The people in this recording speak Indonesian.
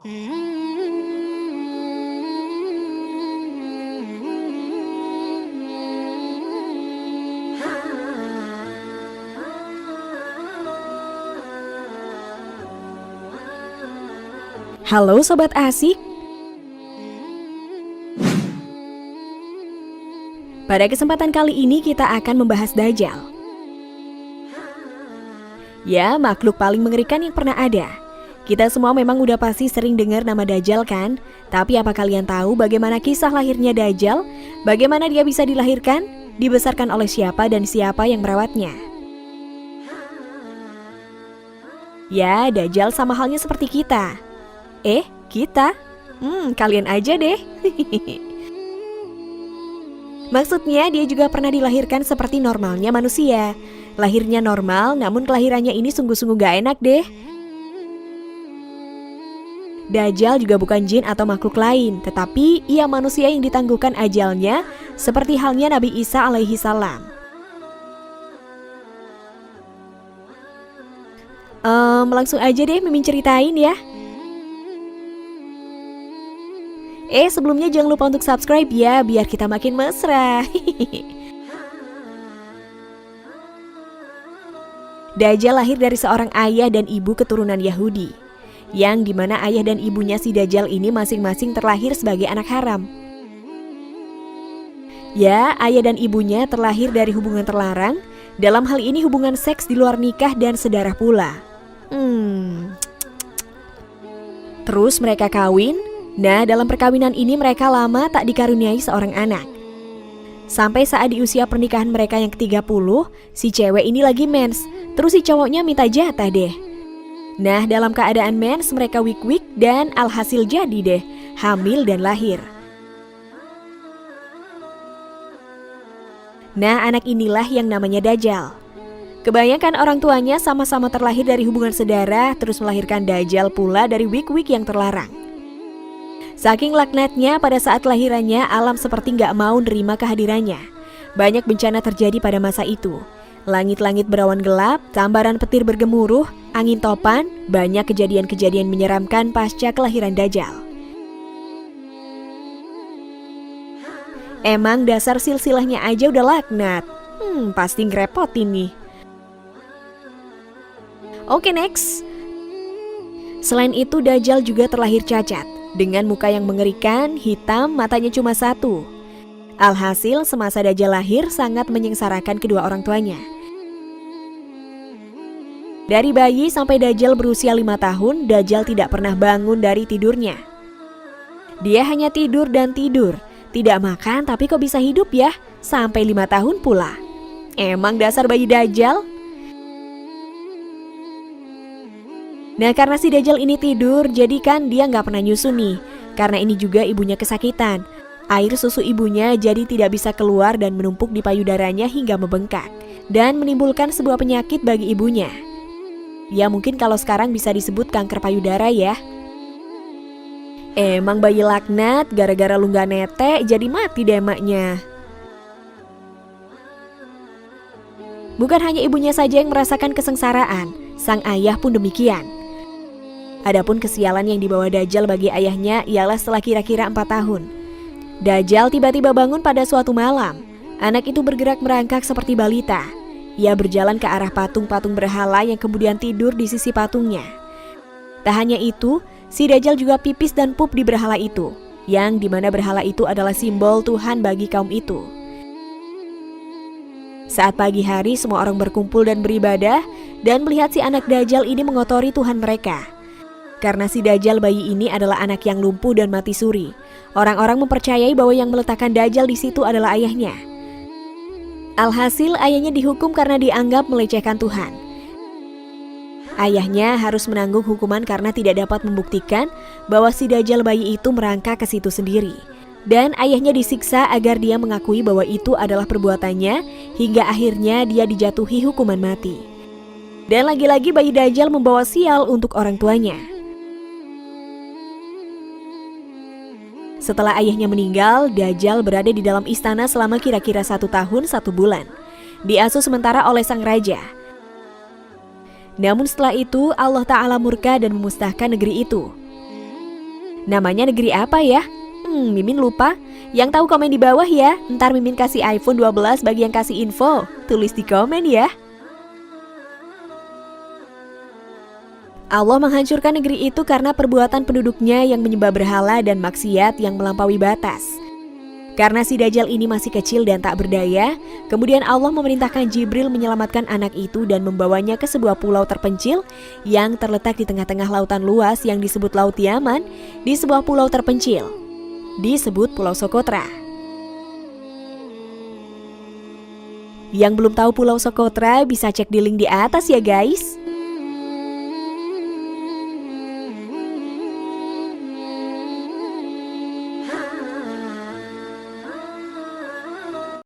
Halo Sobat Asik. Pada kesempatan kali ini kita akan membahas Dajjal. Ya, makhluk paling mengerikan yang pernah ada. Kita semua memang udah pasti sering dengar nama Dajjal kan? Tapi apa kalian tahu bagaimana kisah lahirnya Dajjal? Bagaimana dia bisa dilahirkan? Dibesarkan oleh siapa dan siapa yang merawatnya? Ya, Dajjal sama halnya seperti kita. Kita? Kalian aja deh. Maksudnya dia juga pernah dilahirkan seperti normalnya manusia. Lahirnya normal, namun kelahirannya ini sungguh-sungguh gak enak deh. Dajjal juga bukan jin atau makhluk lain, tetapi ia manusia yang ditangguhkan ajalnya, seperti halnya Nabi Isa alaihi salam. Langsung aja deh Mimin ceritain ya. Sebelumnya jangan lupa untuk subscribe ya, biar kita makin mesra. Dajjal lahir dari seorang ayah dan ibu keturunan Yahudi, yang dimana ayah dan ibunya si Dajjal ini masing-masing terlahir sebagai anak haram. Ya, ayah dan ibunya terlahir dari hubungan terlarang, dalam hal ini hubungan seks di luar nikah dan sedarah pula. Terus mereka kawin. Nah, dalam perkawinan ini mereka lama tak dikaruniai seorang anak. Sampai saat di usia pernikahan mereka yang ke-30, si cewek ini lagi mens, terus si cowoknya minta jatah deh. Nah, dalam keadaan mens mereka wik-wik dan alhasil jadi deh, hamil dan lahir. Nah, anak inilah yang namanya Dajjal. Kebanyakan orang tuanya sama-sama terlahir dari hubungan sedara, terus melahirkan Dajjal pula dari wik-wik yang terlarang. Saking laknatnya pada saat kelahirannya, alam seperti nggak mau nerima kehadirannya. Banyak bencana terjadi pada masa itu. Langit-langit berawan gelap, sambaran petir bergemuruh, angin topan, banyak kejadian-kejadian menyeramkan pasca kelahiran Dajjal. Emang dasar silsilahnya aja udah laknat. Pasti ngerepotin nih. Oke, next. Selain itu Dajjal juga terlahir cacat. Dengan muka yang mengerikan, hitam, matanya cuma satu. Alhasil, semasa Dajjal lahir sangat menyengsarakan kedua orang tuanya. Dari bayi sampai Dajjal berusia 5 tahun, Dajjal tidak pernah bangun dari tidurnya. Dia hanya tidur dan tidur. Tidak makan tapi kok bisa hidup ya? Sampai 5 tahun pula. Emang dasar bayi Dajjal? Nah, karena si Dajjal ini tidur, jadi kan dia nggak pernah nyusu nih. Karena ini juga ibunya kesakitan. Air susu ibunya jadi tidak bisa keluar dan menumpuk di payudaranya hingga membengkak. Dan menimbulkan sebuah penyakit bagi ibunya. Ya mungkin kalau sekarang bisa disebut kanker payudara ya. Emang bayi laknat, gara-gara lu nggak netek, jadi mati deh emaknya. Bukan hanya ibunya saja yang merasakan kesengsaraan, sang ayah pun demikian. Adapun kesialan yang dibawa Dajjal bagi ayahnya ialah setelah kira-kira 4 tahun. Dajjal tiba-tiba bangun pada suatu malam. Anak itu bergerak merangkak seperti balita. Ia berjalan ke arah patung-patung berhala yang kemudian tidur di sisi patungnya. Tak hanya itu, si Dajjal juga pipis dan pup di berhala itu, yang dimana berhala itu adalah simbol Tuhan bagi kaum itu. Saat pagi hari semua orang berkumpul dan beribadah dan melihat si anak Dajjal ini mengotori Tuhan mereka. Karena si Dajjal bayi ini adalah anak yang lumpuh dan mati suri. Orang-orang mempercayai bahwa yang meletakkan Dajjal di situ adalah ayahnya. Alhasil ayahnya dihukum karena dianggap melecehkan Tuhan. Ayahnya harus menanggung hukuman karena tidak dapat membuktikan bahwa si Dajjal bayi itu merangkak ke situ sendiri. Dan ayahnya disiksa agar dia mengakui bahwa itu adalah perbuatannya, hingga akhirnya dia dijatuhi hukuman mati. Dan lagi-lagi bayi Dajjal membawa sial untuk orang tuanya. Setelah ayahnya meninggal, Dajjal berada di dalam istana selama kira-kira 1 tahun 1 bulan. Diasuh sementara oleh sang raja. Namun setelah itu Allah Ta'ala murka dan memusnahkan negeri itu. Namanya negeri apa ya? Mimin lupa. Yang tahu komen di bawah ya. Ntar Mimin kasih iPhone 12 bagi yang kasih info. Tulis di komen ya. Allah menghancurkan negeri itu karena perbuatan penduduknya yang menyembah berhala dan maksiat yang melampaui batas. Karena si Dajjal ini masih kecil dan tak berdaya, kemudian Allah memerintahkan Jibril menyelamatkan anak itu dan membawanya ke sebuah pulau terpencil yang terletak di tengah-tengah lautan luas yang disebut Laut Yaman, di sebuah pulau terpencil, disebut Pulau Sokotra. Yang belum tahu Pulau Sokotra bisa cek di link di atas ya guys.